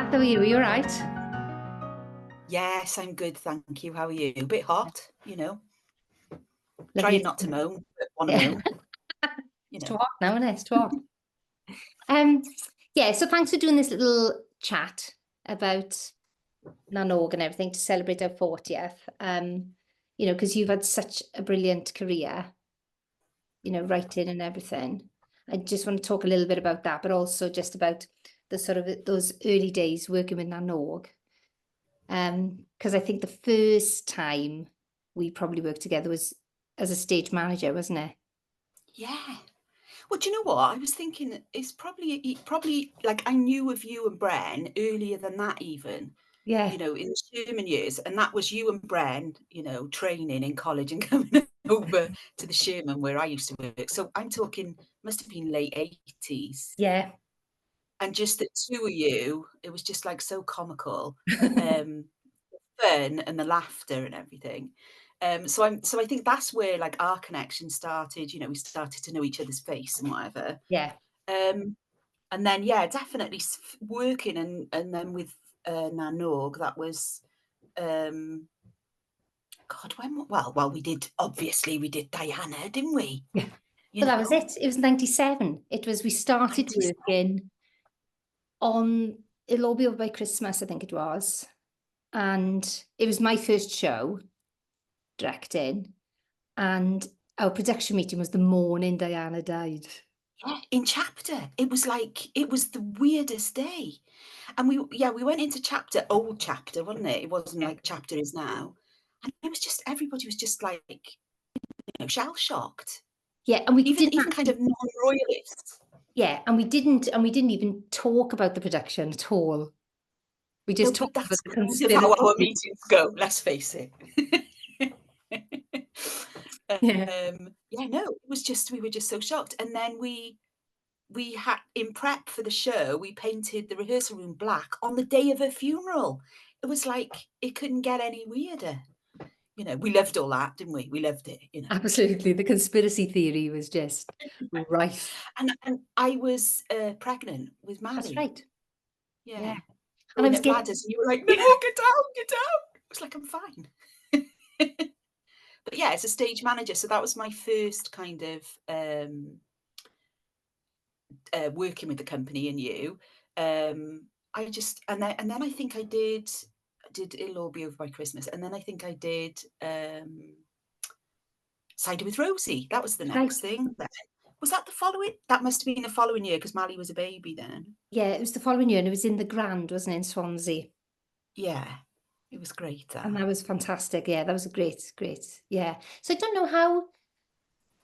Kath, how are you? Are you all right? Yes, I'm good, thank you. How are you? A bit hot, Lovely. Trying not to moan, but want to Yeah. moan, It's too hot now, isn't it? It's too hot. Yeah, so thanks for doing this little chat about Nanog and everything to celebrate our 40th. Because you've had such a brilliant career, writing and everything. I just want to talk a little bit about that, but also just about the sort of those early days working with Nanog. Because I think the first time we probably worked together was as a stage manager, wasn't it? Yeah. Well, do you know what? I was thinking it's probably like I knew of you and Bren earlier than that even, Yeah. in the Sherman years, and that was you and Bren, training in college and coming over to the Sherman where I used to work. So I'm talking, must have been late 80s. Yeah. And just the two of you, it was just like so comical. Fun and the laughter and everything. So I think that's where like our connection started. We started to know each other's face and whatever. Yeah. And then yeah, definitely working and then with Nanog, that was God, we did Diana, didn't we? Yeah. You Well, that was know, it. It was 97. We started 97. working on, it'll all be over by Christmas, I think it was. And it was my first show directing. And our production meeting was the morning Diana died. Yeah, in chapter. It was the weirdest day. And we went into old chapter, wasn't it? It wasn't like chapter is now. And it was just, everybody was just like, shell shocked. Yeah, and we Even didn't kind of non-royalists. yeah, and we didn't even talk about the production at all. We No, just but talked about that's the kind of how conspiracy. our meetings go, let's face it. Yeah. Yeah, no, we were just so shocked. And then we had, in prep for the show, we painted the rehearsal room black on the day of her funeral. It was like, it couldn't get any weirder. We loved all that, didn't we? We loved it, Absolutely. The conspiracy theory was just rife. And I was pregnant with That's Mally. right. Yeah. Yeah. And I Going was up getting, ladders, and you were like, no, get down, get down. I was like, I'm fine. But yeah, as a stage manager, so that was my first kind of working with the company and you. I just and then I think I did It'll All Be Over by Christmas, and then I think I did Cider with Rosie. That was the next thing. Was that the following? That must have been the following year because Mally was a baby then. yeah, it was the following year, and it was in the Grand, wasn't it, in Swansea? Yeah, it was great. And that was fantastic. Yeah, that was a great. Yeah. So I don't know, how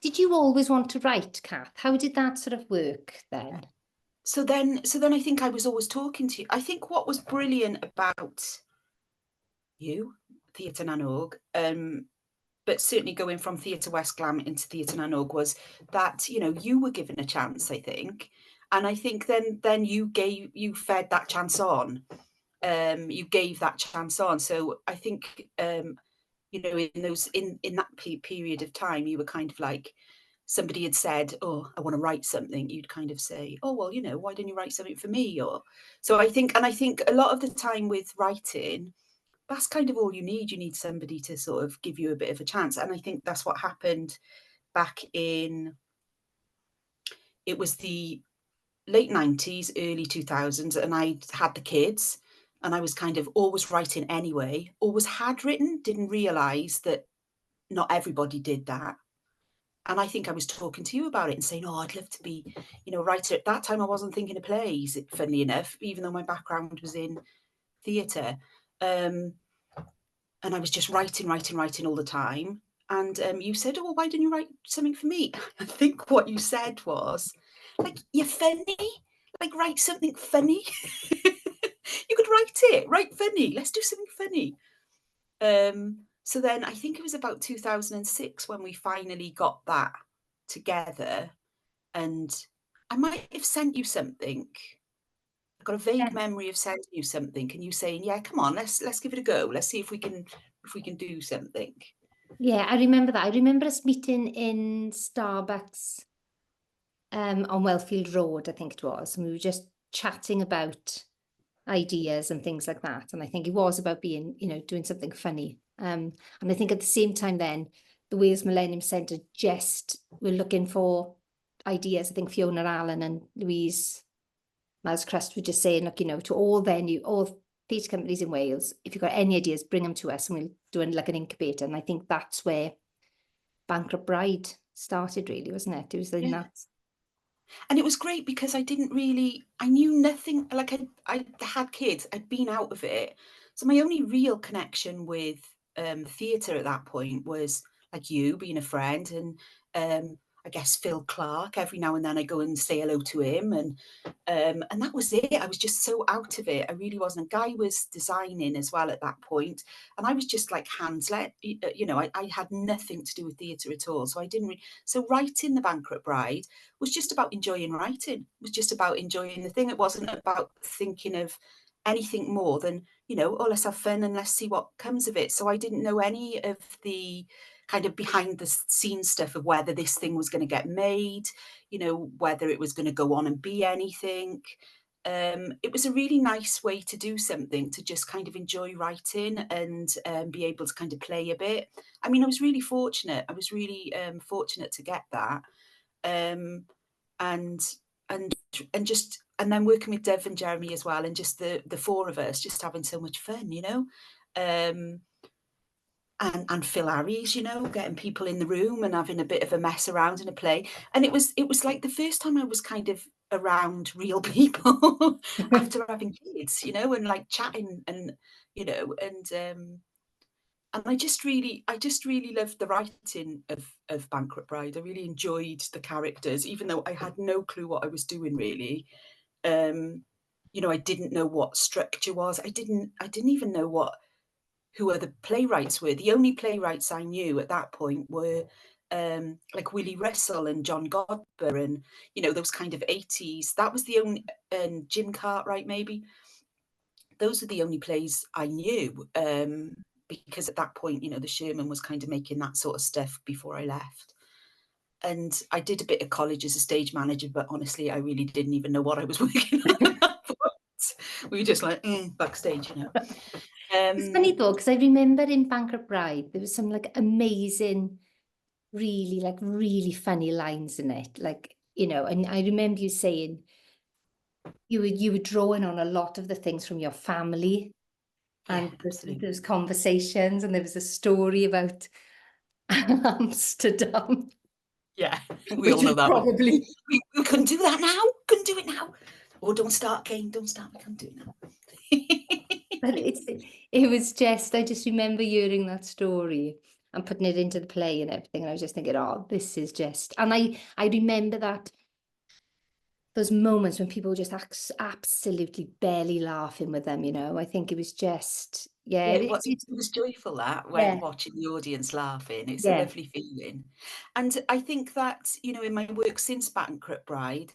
did you always want to write, Kath? How did that sort of work then? So then I think I was always talking to you. I think what was brilliant about you, Theatr Nanog, but certainly going from Theatr West Glam into Theatr Nanog, was that you were given a chance, I think, and I think then you fed that chance on. You gave that chance on. So I think in that period of time, you were kind of like, somebody had said, oh, I want to write something, you'd kind of say, oh, well, why didn't you write something for me? Or so I think a lot of the time with writing, that's kind of all you need. You need somebody to sort of give you a bit of a chance. And I think that's what happened back in, it was the late 90s, early 2000s, and I had the kids, and I was kind of always writing anyway, always had written, didn't realise that not everybody did that. And I think I was talking to you about it and saying, oh, I'd love to be, a writer. At that time, I wasn't thinking of plays, funnily enough, even though my background was in theatre. And I was just writing all the time. And you said, oh, well, why didn't you write something for me? I think what you said was, like, you're funny. Like, write something funny. You could write funny. Let's do something funny. So then I think it was about 2006 when we finally got that together, and I might have sent you something. I've got a vague memory of sending you something and you saying, yeah, come on, let's give it a go. Let's see if we can do something. Yeah, I remember that. I remember us meeting in Starbucks on Wellfield Road, I think it was, and we were just chatting about ideas and things like that. And I think it was about being, you know, doing something funny. And I think at the same time then, the Wales Millennium Centre just were looking for ideas. I think Fiona Allen and Louise Crust were just saying, look, you know, to all theatre companies in Wales, if you've got any ideas, bring them to us and we'll do like an incubator. And I think that's where Bankrupt Bride started, really, wasn't it? It was in that. And it was great because I knew nothing, like I had kids, I'd been out of it. So my only real connection with theatre at that point was like you being a friend, and I guess Phil Clark. Every now and then I go and say hello to him, and that was it. I was just so out of it. I really wasn't. Guy was designing as well at that point, and I was just like you know, I had nothing to do with theatre at all. So I didn't really, so writing The Bankrupt Bride was just about enjoying writing. It was just about enjoying the thing. It wasn't about thinking of anything more than, you know, oh, let's have fun and let's see what comes of it. So I didn't know any of the kind of behind the scenes stuff of whether this thing was going to get made, you know, whether it was going to go on and be anything. It was a really nice way to do something, to just kind of enjoy writing and be able to kind of play a bit. I mean, I was really fortunate. I was really fortunate to get that. And then working with Dev and Jeremy as well, and just the four of us just having so much fun, you know. And Phil Harries, you know, getting people in the room and having a bit of a mess around in a play. And it was like the first time I was kind of around real people after having kids, you know, and like chatting and, you know, and I just really loved the writing of Bankrupt Bride. I really enjoyed the characters, even though I had no clue what I was doing really. You know, I didn't know what structure was. I didn't even know who other playwrights were. The only playwrights I knew at that point were like Willie Russell and John Godber, and, you know, those kind of 80s. That was the only, and Jim Cartwright maybe. Those are the only plays I knew, because at that point, you know, the Sherman was kind of making that sort of stuff before I left. And I did a bit of college as a stage manager, but honestly, I really didn't even know what I was working on. We were just like backstage, you know. It's funny though, because I remember in Bankrupt Bride, there was some like amazing, really funny lines in it. Like, you know, and I remember you saying you were drawing on a lot of the things from your family. And absolutely. there was conversations, and there was a story about Amsterdam. Yeah, we all know that probably one. We couldn't do that now. Couldn't do it now. Oh, don't start, Kane. Don't start. We can't do it now. But it was just, I just remember hearing that story and putting it into the play and everything. And I was just thinking, oh, this is just, and I remember that those moments when people were just absolutely barely laughing with them, you know. I think it was just, yeah. Yeah, it was joyful, that, when Yeah, watching the audience laughing. It's a yeah, lovely feeling. And I think that, you know, in my work since Bankrupt Bride,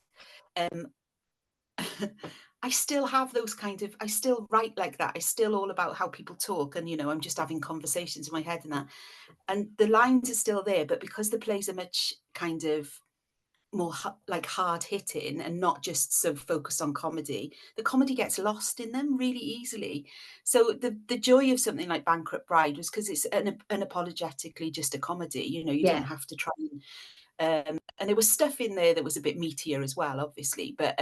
I still have those kind of, I still write like that. I still all about how people talk, and, you know, I'm just having conversations in my head and that. And the lines are still there, but because the plays are much kind of more like hard hitting and not just so focused on comedy, the comedy gets lost in them really easily. So the joy of something like Bankrupt Bride was because it's unapologetically just a comedy. You know, you yeah, don't have to try and there was stuff in there that was a bit meatier as well, obviously, but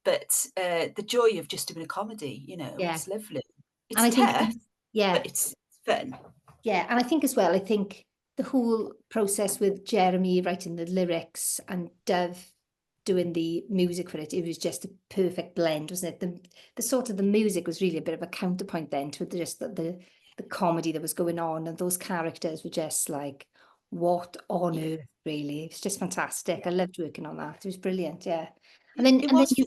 the joy of just doing a comedy, you know, yeah. it's lovely. And It's I think, tough, yeah, but it's fun. yeah. And I think as well, I think the whole process with Jeremy writing the lyrics and Dove doing the music for it, it was just a perfect blend, wasn't it? The sort of the music was really a bit of a counterpoint then to just the comedy that was going on, and those characters were just like, what on Yeah, earth, really? It's just fantastic. I yeah. loved working on that. It was brilliant, yeah. It And then was. you,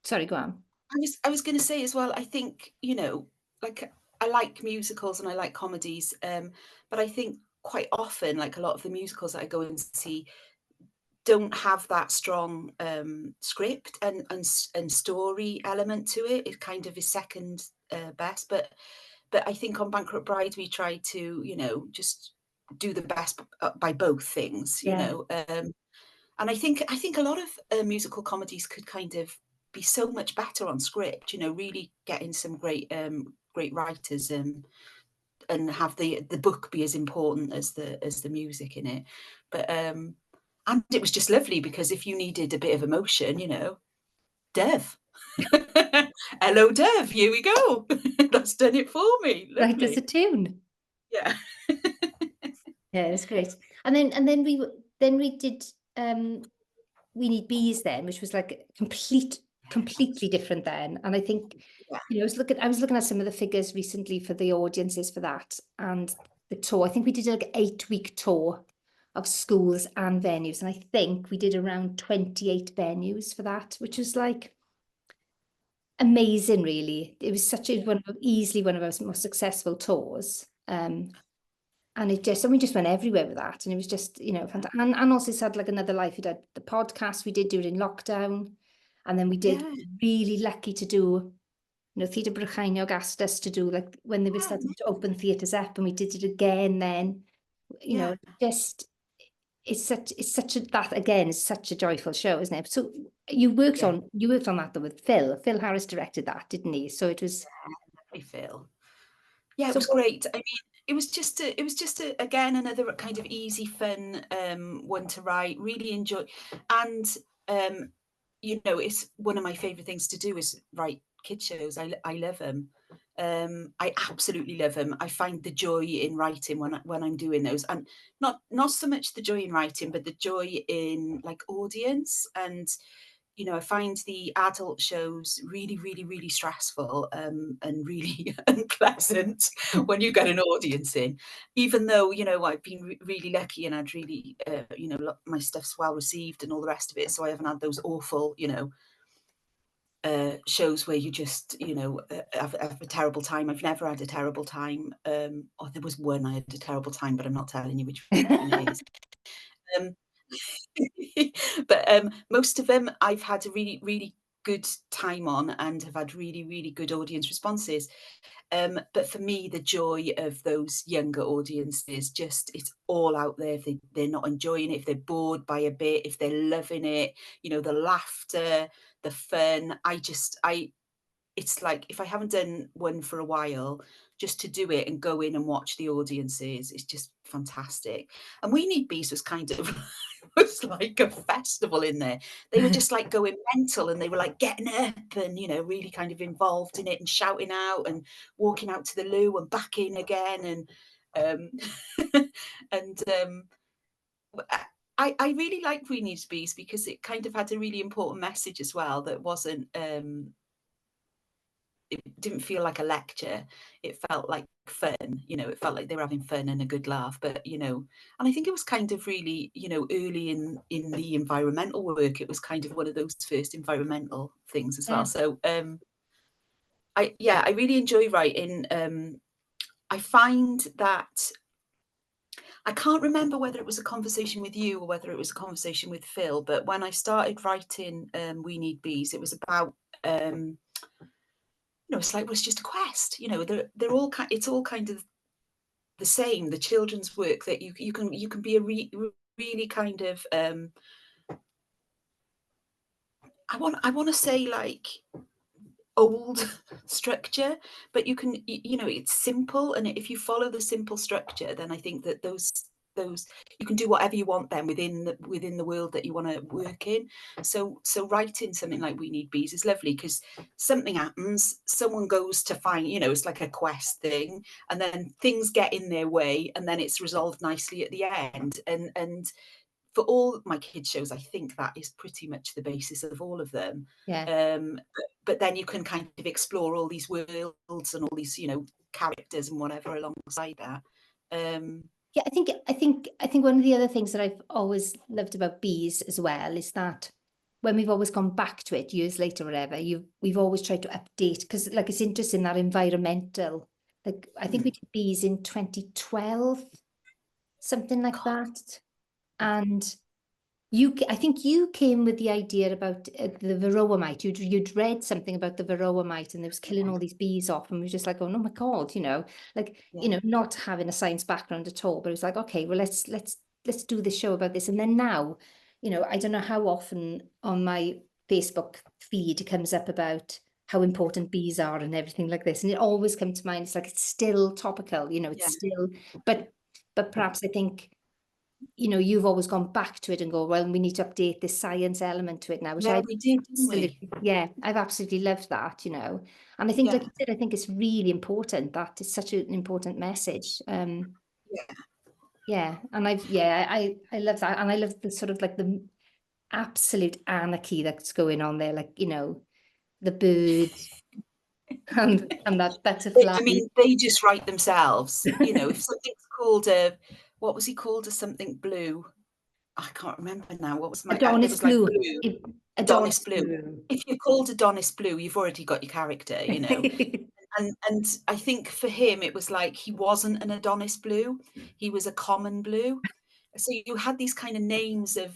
sorry, go on. I was going to say as well, I think, you know, like, I like musicals and I like comedies, but I think quite often, like, a lot of the musicals that I go and see don't have that strong script and story element to it. It kind of is second best. But I think on Bankrupt Bride we try to, you know, just do the best by both things, you Yeah, know. And I think a lot of musical comedies could kind of be so much better on script, you know, really getting some great writers and have the book be as important as the music in it. But and it was just lovely, because if you needed a bit of emotion, you know, Dev. Hello, Dev, here we go. That's done it for me. Right as a Lovely. tune. Yeah. Yeah, it's great. And then we did We Need Bees then, which was like completely different then. And I think, Yeah. you know, I was looking at some of the figures recently for the audiences for that, and the tour. I think we did like an 8-week tour of schools and venues, and I think we did around 28 venues for that, which was like amazing, really. It was easily one of our most successful tours. And we just went everywhere with that. And it was just, you know, fantastic. And also it's had like another life. We did the podcast we did during lockdown. And then we did really lucky to do, you know, Theatr Brycheiniog asked us to do like when they were starting to open theatres up, and we did it again then, you know, just it's such a that again is such a joyful show, isn't it? So you worked on that though with Phil. Phil Harris directed that, didn't he? So it was Phil. Yeah, it so was great. I mean, it was just again another kind of easy, fun one to write. Really enjoy, and you know, it's one of my favorite things to do is write kid shows. I love them. I absolutely love them. I find the joy in writing when I'm doing those, and not so much the joy in writing, but the joy in like audience. And you know, I find the adult shows really, really, really stressful and really unpleasant when you get an audience in. Even though, you know, I've been really lucky and I'd really, you know, my stuff's well received and all the rest of it. So I haven't had those awful, you know, shows where you just, you know, have a terrible time. I've never had a terrible time. Oh, there was one I had a terrible time, but I'm not telling you which one it is. But most of them I've had a really, really good time on and have had really, really good audience responses. But for me, the joy of those younger audiences, just it's all out there. If they're not enjoying it, if they're bored by a bit, if they're loving it, you know, the laughter, the fun. It's like if I haven't done one for a while, just to do it and go in and watch the audiences, it's just fantastic. And We Need Bees was kind of was like a festival in there. They were just like going mental, and they were like getting up and, you know, really kind of involved in it and shouting out and walking out to the loo and back in again. And and I really like We Need Bees because it kind of had a really important message as well that wasn't it didn't feel like a lecture. It felt like fun, you know, it felt like they were having fun and a good laugh. But, you know, and I think it was kind of really, you know, early in the environmental work. It was kind of one of those first environmental things as well. So I really enjoy writing. I find that I can't remember whether it was a conversation with you or whether it was a conversation with Phil, but when I started writing We Need Bees, it was about you know, it's like, well, it's just a quest. You know, they're all it's all kind of the same. The children's work that you can be a really kind of I want to say like old structure, but you can, you know, it's simple, and if you follow the simple structure, then I think that those you can do whatever you want then within the world that you want to work in. So writing something like We Need Bees is lovely because something happens, someone goes to find, you know, it's like a quest thing, and then things get in their way, and then it's resolved nicely at the end. And for all my kids shows, I think that is pretty much the basis of all of them. But then you can kind of explore all these worlds and all these, you know, characters and whatever alongside that. Yeah, I think one of the other things that I've always loved about Bees as well is that when we've always gone back to it years later, or whatever, we've always tried to update, because like it's interesting that environmental. Like I think we did Bees in 2012, something like that, and I think you came with the idea about the varroa mite. You'd read something about the varroa mite, and it was killing all these bees off, and we were just like, oh no, my God, you know, like you know, not having a science background at all, but it was like, okay, well let's do this show about this. And then now, you know, I don't know how often on my Facebook feed comes up about how important bees are and everything like this, and it always comes to mind. It's like it's still topical, you know. It's Yeah. still, but perhaps I think, you know, you've always gone back to it and go, well, we need to update this science element to it now, which Yeah, I we did, didn't we? absolutely, yeah, I've absolutely loved that, you know. And I think, like Yeah. you said, I think it's really important. That is such an important message. Yeah. Yeah, and I love that, and I love the sort of like the absolute anarchy that's going on there, like, you know, the birds and that butterfly. I mean, they just write themselves. You know, if something's called a, what was he called? A something blue. I can't remember now. What was my? There Adonis was like Blue. blue. Adonis Adonis Blue. Blue. If you're called Adonis Blue, you've already got your character. You know. And I think for him it was like he wasn't an Adonis Blue, he was a common blue. So you had these kind of names of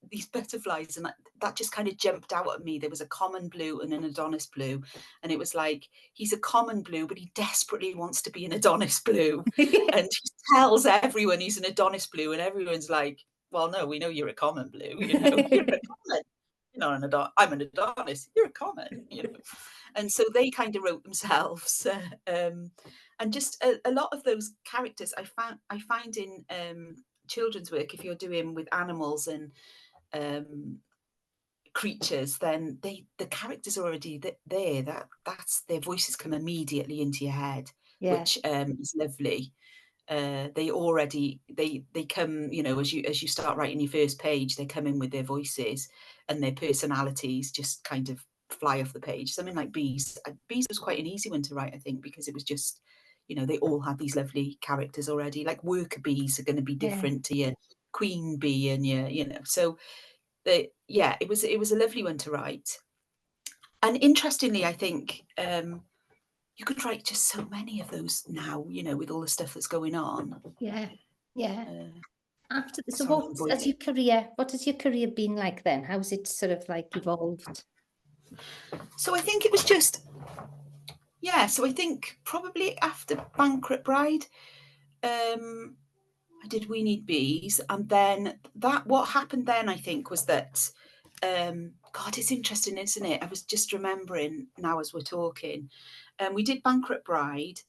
these butterflies, and that just kind of jumped out at me. There was a common blue and an Adonis Blue, and it was like he's a common blue, but he desperately wants to be an Adonis Blue, and he tells everyone he's an Adonis Blue, and everyone's like, "Well, no, we know you're a common blue. You know, you're a common. You're not an Adonis. I'm an Adonis. You're a common." You know. And so they kind of wrote themselves, and just a lot of those characters I find in children's work, if you're doing with animals and creatures, then the characters are already there. That's their voices come immediately into your head, Yeah, which is lovely. They already they come, you know, as you start writing your first page, they come in with their voices and their personalities just kind of fly off the page. Something like bees. Bees was quite an easy one to write, I think, because it was just, you know, they all had these lovely characters already. Like worker bees are going to be yeah, different to your queen bee and your, you know. So yeah, it was a lovely one to write. And interestingly, I think you could write just so many of those now, you know, with all the stuff that's going on. yeah, yeah. After, so Sorry, what has your career, what has your career been like then? How's it sort of like evolved? So I think it was just, yeah, so I think probably after Bankrupt Bride, I did We Need Bees, and then what happened then, I think, was that, God, it's interesting, isn't it? I was just remembering now as we're talking, we did Bankrupt Bride,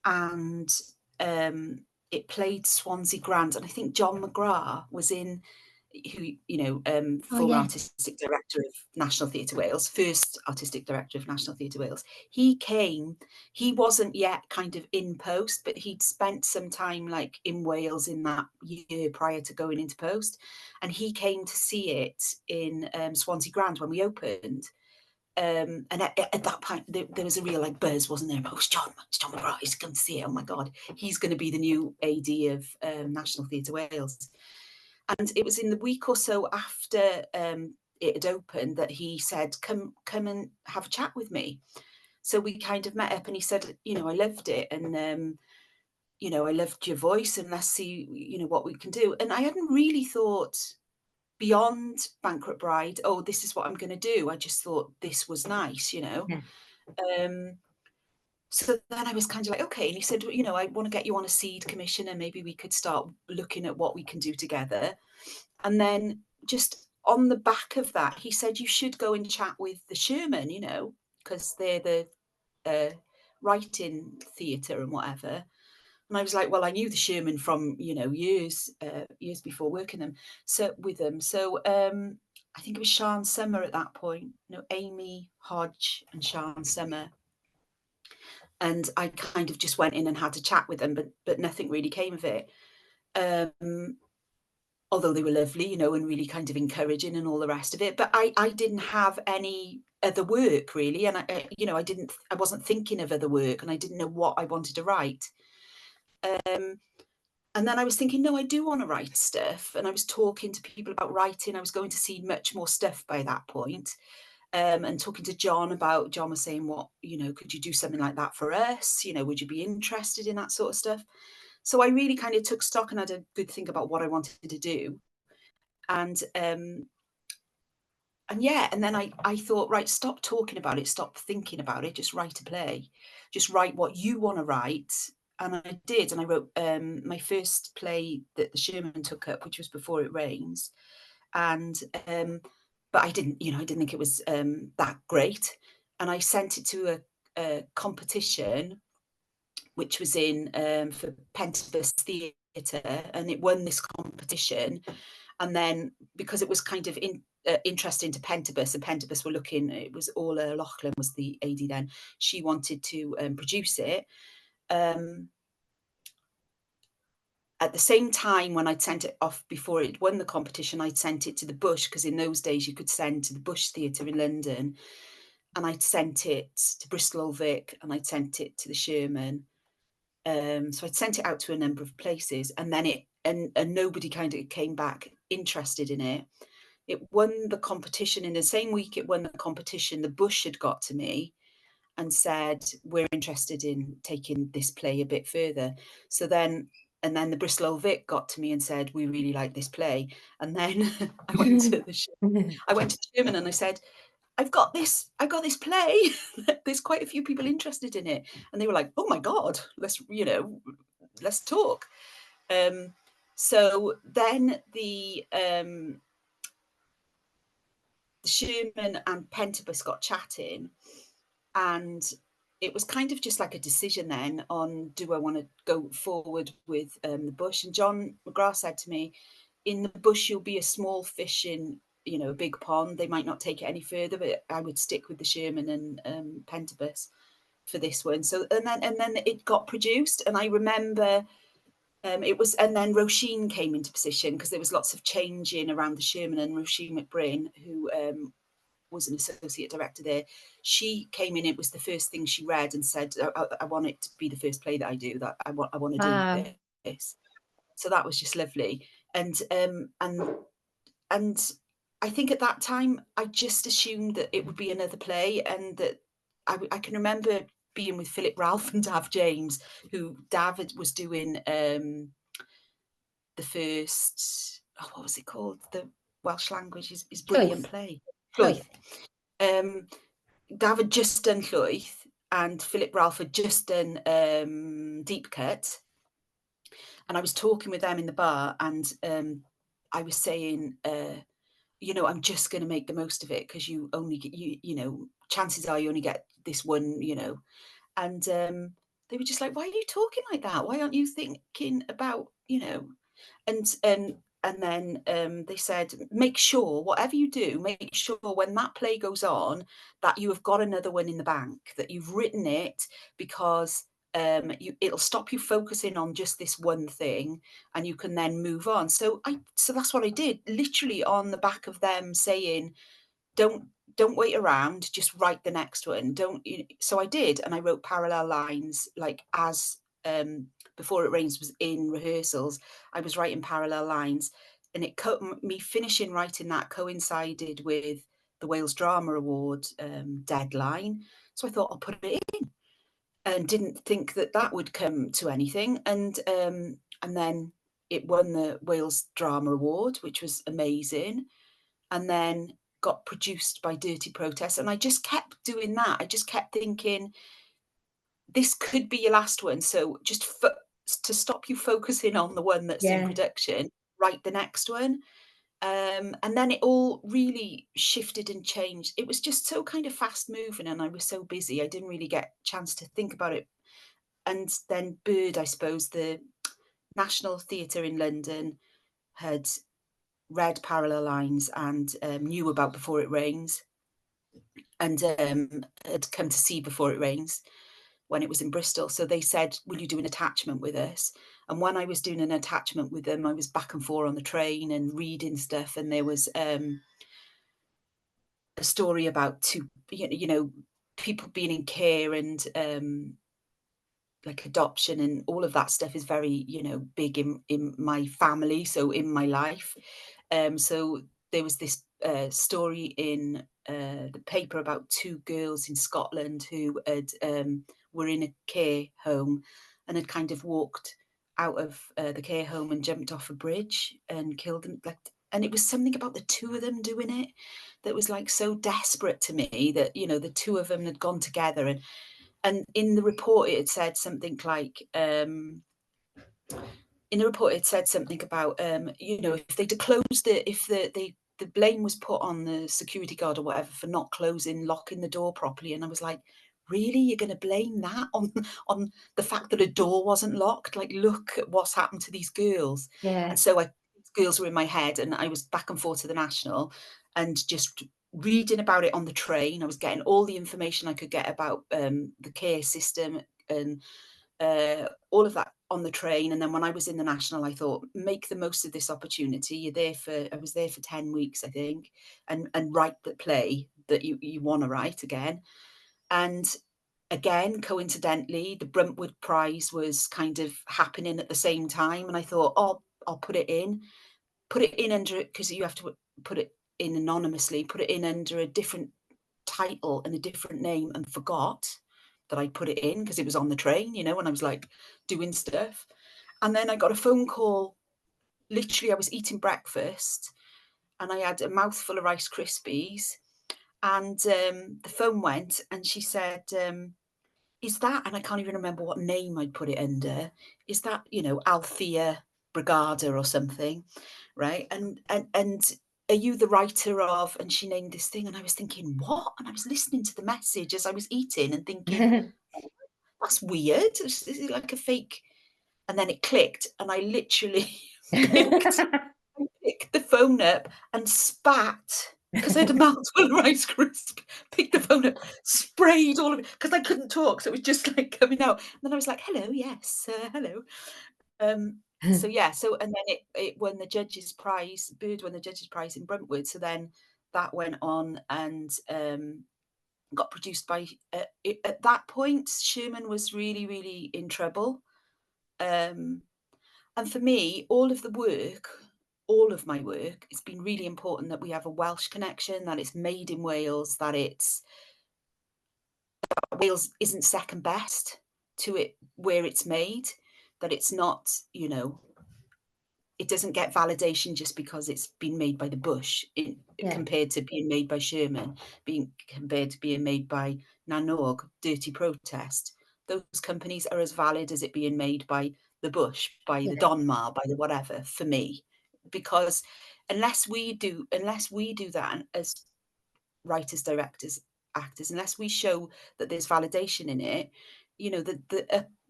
and it played Swansea Grand, and I think John McGrath was in, who, you know, Oh former yeah. artistic director of National Theatre Wales, first artistic director of National Theatre Wales. He came, he wasn't yet kind of in post, but he'd spent some time like in Wales in that year prior to going into post, and he came to see it in Swansea Grand when we opened. And at that point, there was a real like buzz, wasn't there? Oh, it's John McGrath, he's come to see it. Oh my God, he's going to be the new AD of National Theatre Wales. And it was in the week or so after it had opened that he said, come and have a chat with me. So we kind of met up, and he said, you know, I loved it, and you know, I loved your voice, and let's see, you know, what we can do. And I hadn't really thought beyond Bankrupt Bride, oh, this is what I'm going to do. I just thought this was nice, you know. Yeah. So then I was kind of like, okay. And he said, you know, I want to get you on a seed commission, and maybe we could start looking at what we can do together. And then just on the back of that, he said, you should go and chat with the Sherman, you know, because they're the writing theatre and whatever. And I was like, well, I knew the Sherman from, you know, years before working with them. So I think it was Sian Summer at that point, you know, Amy Hodge and Sian Summer. And I kind of just went in and had a chat with them, but nothing really came of it. Although they were lovely, you know, and really kind of encouraging and all the rest of it. But I didn't have any other work really. And you know, I wasn't thinking of other work, and I didn't know what I wanted to write. And then I was thinking, no, I do want to write stuff. And I was talking to people about writing. I was going to see much more stuff by that point. And talking to John was saying, what, you know, could you do something like that for us? You know, would you be interested in that sort of stuff? So I really kind of took stock and had a good think about what I wanted to do. And yeah, and then I thought, right, stop talking about it, stop thinking about it, just write a play, just write what you want to write. And I did, and I wrote my first play that the Sherman took up, which was Before It Rains. And but I didn't think it was that great. And I sent it to a competition, which was in for Pentibus Theatre, and it won this competition. And then because it was kind of interesting to Pentibus, and Pentibus were looking, it was Orla Loughlin was the AD then, she wanted to produce it. At the same time, when I'd sent it off before it won the competition, I'd sent it to the Bush, because in those days you could send to the Bush Theatre in London, and I'd sent it to Bristol Old Vic, and I'd sent it to the Sherman. So I'd sent it out to a number of places, and then and nobody kind of came back interested in it. It won the competition. In the same week it won the competition, the Bush had got to me and said, we're interested in taking this play a bit further. So then, and then the Bristol Old Vic got to me and said, we really like this play. And then I went to the Sherman and I said, I've got this play. There's quite a few people interested in it. And they were like, oh my God, let's talk. So then the Sherman and Pentibus got chatting, and it was kind of just like a decision then on, do I want to go forward with the Bush? And John McGrath said to me, in the Bush, you'll be a small fish in, a big pond. They might not take it any further, but I would stick with the Sherman and Pentibus for this one. So, and then it got produced. And I remember it was, and then Roisin came into position, because there was lots of changing around the Sherman, and Roisin McBrien, who was an associate director there, she came in, it was the first thing she read and said, I want it to be the first play that I do, that I want to do this. So that was just lovely. And I think at that time I just assumed that it would be another play, and that I can remember being with Philip Ralph and Dav James, who David was doing the first, what was it called, the Welsh language is brilliant play. Llwyth. Dav had just done Llwyth, and Philip Ralph had just done Deep Cut, and I was talking with them in the bar, and I was saying, I'm just going to make the most of it, because you only get, chances are you only get this one, and they were just like, why are you talking like that? Why aren't you thinking about, and then they said, make sure, whatever you do, make sure when that play goes on, that you have got another one in the bank, that you've written it, because it'll stop you focusing on just this one thing, and you can then move on. So that's what I did, literally on the back of them saying, don't wait around, just write the next one. So I did, and I wrote parallel lines, like as Before It Rains was in rehearsals, I was writing parallel lines, and me finishing writing that coincided with the Wales Drama Award deadline. So I thought, I'll put it in, and didn't think that would come to anything. And then it won the Wales Drama Award, which was amazing. And then got produced by Dirty Protest. And I just kept doing that. I just kept thinking, this could be your last one. So just to stop you focusing on the one that's in production, write the next one. And then it all really shifted and changed. It was just so kind of fast moving, and I was so busy, I didn't really get a chance to think about it. And then Bird, I suppose, the National Theatre in London had read parallel lines and knew about Before It Rains, and had come to see Before It Rains when it was in Bristol. So they said, will you do an attachment with us? And when I was doing an attachment with them, I was back and forth on the train and reading stuff, and there was a story about two, people being in care, and like adoption, and all of that stuff is very, big in my family, so in my life. So there was this story in the paper about two girls in Scotland who had were in a care home, and had kind of walked out of the care home and jumped off a bridge and killed them. And it was something about the two of them doing it that was like so desperate to me, that the two of them had gone together. And in the report it had said something like, about if they'd closed it, if they the blame was put on the security guard or whatever for not locking the door properly. And I was like, really? You're going to blame that on the fact that a door wasn't locked? Like, look at what's happened to these girls. Yeah. And so these girls were in my head, and I was back and forth to the National and just reading about it on the train. I was getting all the information I could get about the care system and all of that on the train. And then when I was in the National, I thought, make the most of this opportunity. I was there for 10 weeks, I think, and write the play that you want to write again. And again, coincidentally, the Bankrupt Prize was kind of happening at the same time. And I thought, oh, I'll put it in under it, because you have to put it in anonymously, put it in under a different title and a different name, and forgot that I put it in because it was on the train, when I was like doing stuff. And then I got a phone call. Literally, I was eating breakfast and I had a mouthful of Rice Krispies, and the phone went, and she said, is that, and I can't even remember what name I'd put it under, is that, Althea Brigada or something, right? And are you the writer of, and she named this thing, and I was thinking, what? And I was listening to the message as I was eating and thinking, that's weird. Is it like a fake? And then it clicked, and I literally picked the phone up and spat, because I had a mouthful of Rice Crisp, picked the phone up, sprayed all of it, because I couldn't talk, so it was just like coming out. And then I was like, hello, yes, hello. So yeah, and then it won the judges' prize. Bird won the judges' prize in Bruntwood. So then that went on and got produced by. At that point, Sherman was really, really in trouble. And for me, all of my work, it's been really important that we have a Welsh connection, that it's made in Wales, that Wales isn't second best to it where it's made, that it's not, it doesn't get validation just because it's been made by the Bush compared to being made by Sherman, compared to being made by Nanog, Dirty Protest. Those companies are as valid as it being made by the Bush, by the Donmar, by the whatever, for me. Because unless we do that as writers, directors, actors, unless we show that there's validation in it,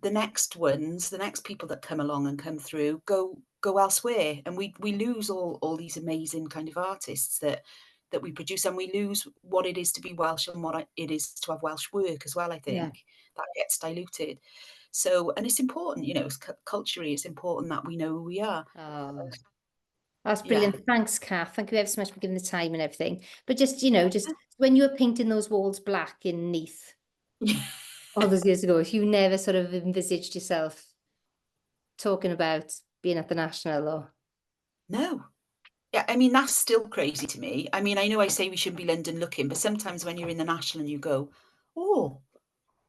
the next ones, the next people that come along and come through go elsewhere, and we lose all these amazing kind of artists that we produce, and we lose what it is to be Welsh and what it is to have Welsh work as well. I think that gets diluted. So, and it's important, culturally, it's important that we know who we are. Oh, that's brilliant. Thanks, Kath. Thank you ever so much for giving the time and everything. But just, just when you were painting those walls black in Neath all those years ago, if you never sort of envisaged yourself talking about being at the National, or? No. Yeah, I mean, that's still crazy to me. I mean, I know I say we shouldn't be London looking, but sometimes when you're in the National and you go, oh,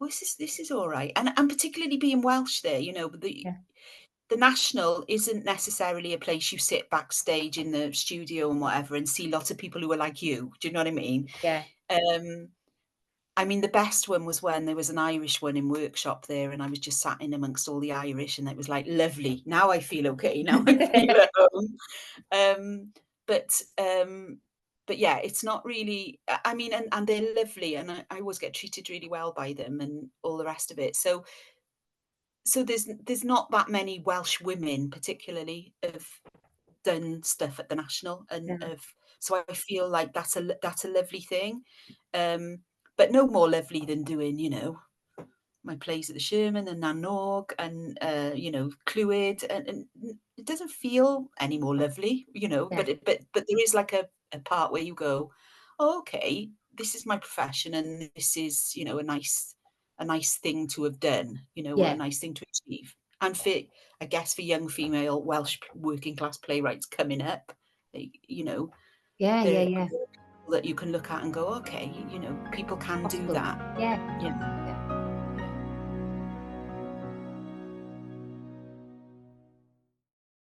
this is all right. And particularly being Welsh there, the National isn't necessarily a place you sit backstage in the studio and whatever and see lots of people who are like you. Do you know what I mean? Yeah. I mean, the best one was when there was an Irish one in workshop there, and I was just sat in amongst all the Irish, and it was like lovely. Now I feel okay. Now I feel at home. But yeah, it's not really. I mean, and they're lovely, and I always get treated really well by them, and all the rest of it. So there's not that many Welsh women, particularly, have done stuff at the National, and so I feel like that's a lovely thing. But no more lovely than doing, my plays at the Sherman and Nanog and Clwyd, and it doesn't feel any more lovely, but there is like a part where you go, oh, okay, this is my profession, and this is, a nice thing to have done, a nice thing to achieve. And I guess for young female Welsh working class playwrights coming up, that you can look at and go, okay, people can do that. Yeah.